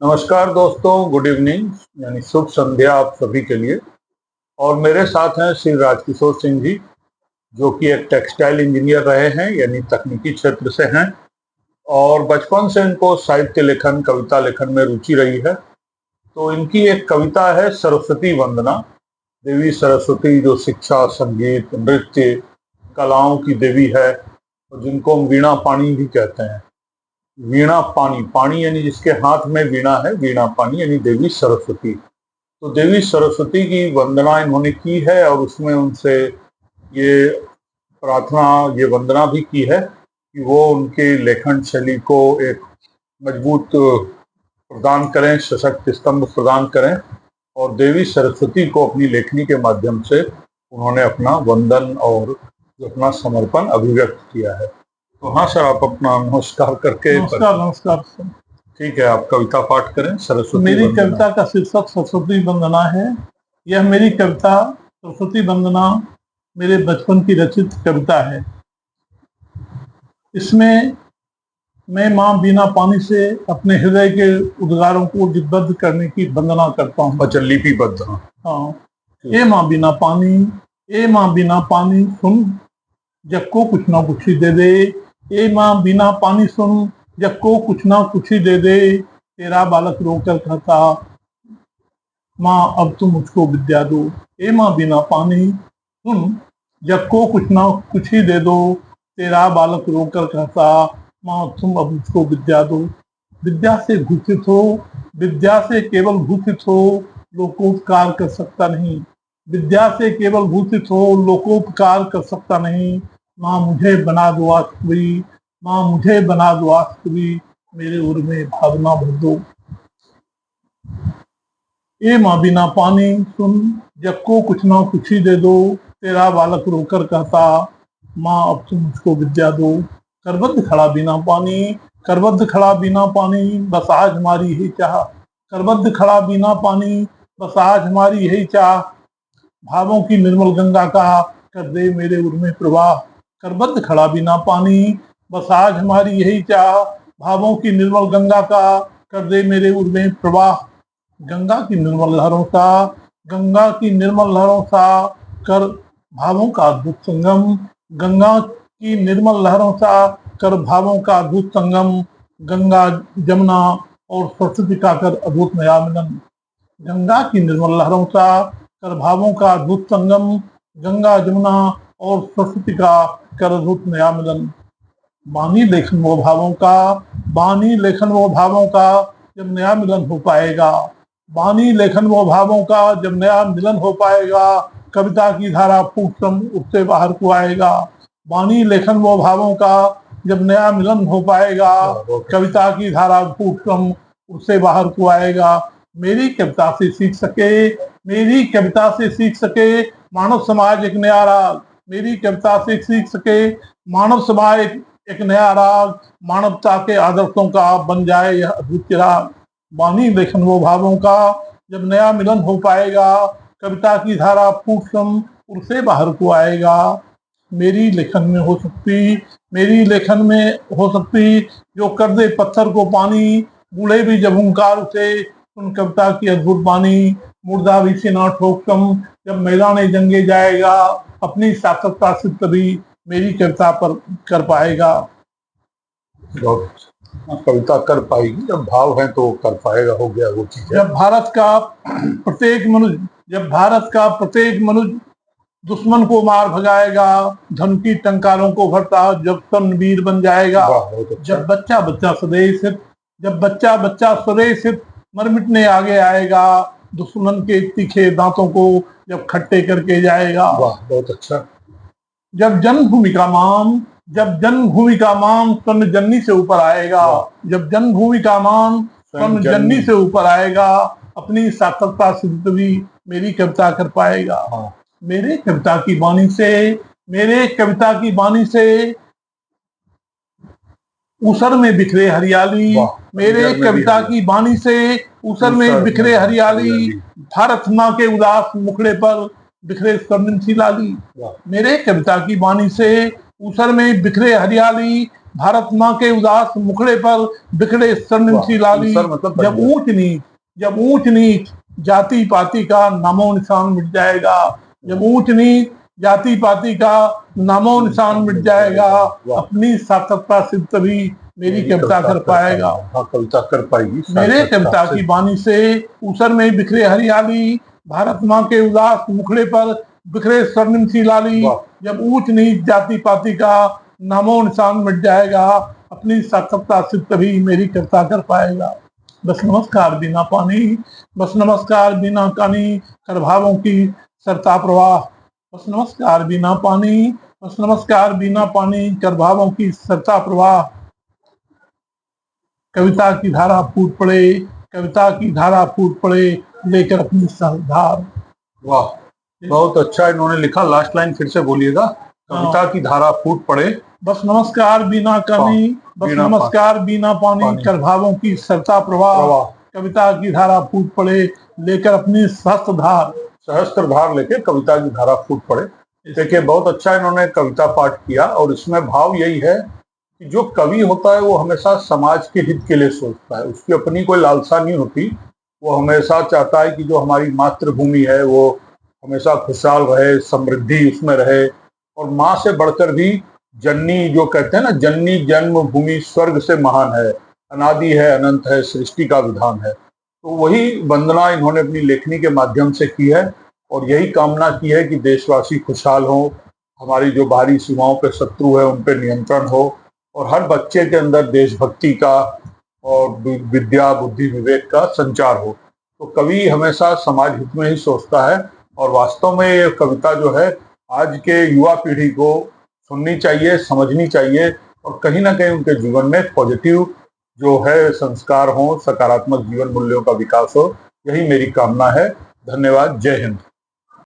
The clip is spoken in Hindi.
नमस्कार दोस्तों, गुड इवनिंग यानी शुभ संध्या आप सभी के लिए। और मेरे साथ हैं श्री राजकिशोर सिंह जी, जो कि एक टेक्सटाइल इंजीनियर रहे हैं, यानी तकनीकी क्षेत्र से हैं। और बचपन से इनको साहित्य लेखन, कविता लेखन में रुचि रही है। तो इनकी एक कविता है सरस्वती वंदना। देवी सरस्वती जो शिक्षा, संगीत, नृत्य, कलाओं की देवी है, और जिनको हम वीणा पाणी भी कहते हैं। वीणा पाणी, पाणी यानी जिसके हाथ में वीणा है, वीणा पाणी यानी देवी सरस्वती। तो देवी सरस्वती की वंदना इन्होंने की है, और उसमें उनसे ये प्रार्थना, ये वंदना भी की है कि वो उनके लेखन शैली को एक मजबूत प्रदान करें, सशक्त स्तंभ प्रदान करें। और देवी सरस्वती को अपनी लेखनी के माध्यम से उन्होंने अपना वंदन और अपना समर्पण अभिव्यक्त किया है। तो हाँ सर, आप अपना नमस्कार करके। नमस्कार सर। ठीक है, आप कविता पाठ करें। सरस्वती मेरी कविता का शीर्षक सरस्वती वंदना है। यह मेरी कविता सरस्वती वंदना मेरे बचपन की रचित कविता है। इसमें मैं माँ बीना पानी से अपने हृदय के उद्गारों को लिपिबद्ध करने की वंदना करता हूँ। अच्छा, लिपिबद्ध। हाँ। ए माँ बीना पानी, ए माँ बीना पानी सुन, जग को कुछ ना कुछ ही दे दे। ए माँ बिना पानी सुन, जग को कुछ ना कुछ ही दे दे। तेरा बालक रोकर कहता, माँ अब तुम मुझको विद्या दो। ए माँ बिना पानी सुन, जग को कुछ ना कुछ ही दे दो। तेरा बालक रोकर कहता, माँ तुम अब मुझको विद्या दो। विद्या से भूषित हो, विद्या से केवल भूषित हो, लोकोपकार कर सकता नहीं। विद्या से केवल भूषित हो, लोकोपकार कर सकता नहीं। माँ मुझे बना दो वास्तवी, माँ मुझे बना दो वास्तवी, मेरे उर में भावना भर दो। ए माँ बिना पानी सुन, जग को कुछ ना कुछ ही दे दो। तेरा बालक रोकर कहता, माँ अब तुम मुझको विद्या दो। करबद्ध खड़ा बिना पानी, करबद्ध खड़ा बिना पानी, बस आज हमारी यही चाह। करबद्ध खड़ा बिना पानी, बस आज हमारी यही चाह। भावों की निर्मल गंगा का कर दे मेरे उर में प्रवाह। करबद्ध खड़ा बिना पानी, बस आज हमारी यही चाह। भावों की निर्मल गंगा का कर दे मेरे उर में प्रवाह। गंगा की निर्मल लहरों सा, गंगा की निर्मल लहरों सा कर भावों का अद्भुत संगम। गंगा की निर्मल लहरों सा कर भावों का अद्भुत संगम। गंगा जमुना और सरस्वती का कर अद्भुत नया मिलन। गंगा की निर्मल लहरों सा कर भावों का अद्भुत संगम। गंगा जमुना और सरस्वती का कर अद्भुत नया मिलन। बानी लेखन वो भावों का, बानी लेखन वो भावों का, जब नया मिलन हो पाएगा। बानी लेखन वो भावों का, जब नया मिलन हो पाएगा। कविता की धारा फूटसम उससे बाहर को आएगा। बानी लेखन वो भावों का, जब नया मिलन हो पाएगा। कविता की धारा फूटसम उससे बाहर को आएगा। मेरी कविता से सीख सके, मेरी कविता से सीख सके मानव समाज एक नया राग। मेरी कविता से सीख सके मानव समाज एक नया राग। मानवता के आदर्शों का बन जाए यह अद्भुत चिराग। बानी लेखन वो भावों का, जब नया मिलन हो पाएगा। कविता की धारा फूटसम उससे बाहर को आएगा। मेरी लेखन में हो सकती, मेरी लेखन में हो सकती, जो कर दे पत्थर को पानी। बूढ़े भी जब हुंकार उसे, उन कविता की अद्भुत बानी। मुर्दा भी सीना ठोकम, जब मैदाने जंगे जाएगा। अपनी सार्थकता से तभी मेरी कविता पर कर पाएगा। कविता कर पाएगी, जब भाव है तो कर पाएगा, हो गया वो चीज। जब भारत का प्रत्येक मनुष्य दुश्मन को मार भगाएगा। धन की टंकारों को भरता जब तनवीर बन जाएगा। जब बच्चा बच्चा स्वदेश हित, जब बच्चा बच्चा स्वदेश हित, मर मिटने आगे आएगा। दुश्मन के तीखे दांतों को जब खट्टे करके जाएगा। बहुत अच्छा। जब जन्मभूमि का मान, जब जन्मभूमि का मान स्वर्ण जननी से ऊपर आएगा। जब जन्मभूमि का मान स्वर्ण जननी से ऊपर आएगा। अपनी सार्थकता से तभी मेरी कविता कर पाएगा। मेरे कविता की वाणी से, मेरे कविता की वाणी से ऊसर में बिखरे हरियाली। मेरे कविता की वाणी से ऊसर में बिखरे हरियाली। भारत माँ के उदास मुखड़े पर बिखरे स्वर्णिम सी लाली। मेरे कविता की वाणी से ऊसर में बिखरे हरियाली। भारत माँ के उदास मुखड़े पर बिखरे स्वर्णिम सी लाली। सर मतलब जब ऊंच नीच जाति पाति का नामो निशान मिट जाएगा, जब ऊंच नीच जाति पाति का नामो निशान मिट जाएगा, अपनी सार्थकता सिद्ध तभी मेरी कविता कर पाएगा। हाँ, कविता कर पाएगी मेरे कविता की बानी से ऊसर में बिखरे हरियाली, भारत माँ के उदास मुखड़े पर बिखरे स्वर्णिम सी लाली। जब ऊंच नीच जाति पाति का नामो निशान मिट जाएगा, अपनी सार्थकता सिद्ध तभी मेरी कविता कर पाएगा। बस नमस्कार बिना पानी, बस नमस्कार बिना कानी, कर भावों की सरता प्रवाह। बस नमस्कार बिना पानी, बस नमस्कार बिना पानी, कर भावों की सरता प्रवाह। कविता की धारा फूट पड़े, कविता की धारा फूट पड़े, लेकर अपनी सहधार। वाह, बहुत अच्छा इन्होंने लिखा। लास्ट लाइन फिर से बोलिएगा। कविता की धारा फूट पड़े, बस नमस्कार बिना कानी, बस नमस्कार बिना पानी, कर भावों की सरता प्रवाह। कविता की धारा फूट पड़े, लेकर अपनी सहस्त्र धार लेके कविता की धारा फूट पड़े। देखिए, बहुत अच्छा इन्होंने कविता पाठ किया और इसमें भाव यही है कि जो कवि होता है वो हमेशा समाज के हित के लिए सोचता है, उसकी अपनी कोई लालसा नहीं होती। वो हमेशा चाहता है कि जो हमारी मातृभूमि है वो हमेशा खुशहाल रहे, समृद्धि उसमें रहे, और माँ से बढ़कर भी जननी, जो कहते हैं ना, जननी जन्मभूमि स्वर्ग से महान है, अनादि है, अनंत है, सृष्टि का विधान है। तो वही वंदना इन्होंने अपनी लेखनी के माध्यम से की है और यही कामना की है कि देशवासी खुशहाल हो, हमारी जो बाहरी सीमाओं पे शत्रु है उन पे नियंत्रण हो, और हर बच्चे के अंदर देशभक्ति का और विद्या बुद्धि विवेक का संचार हो। तो कवि हमेशा समाज हित में ही सोचता है और वास्तव में ये कविता जो है आज के युवा पीढ़ी को सुननी चाहिए, समझनी चाहिए, और कहीं ना कहीं उनके जीवन में पॉजिटिव जो है संस्कार हो, सकारात्मक जीवन मूल्यों का विकास हो। यही मेरी कामना है। धन्यवाद। जय हिंद।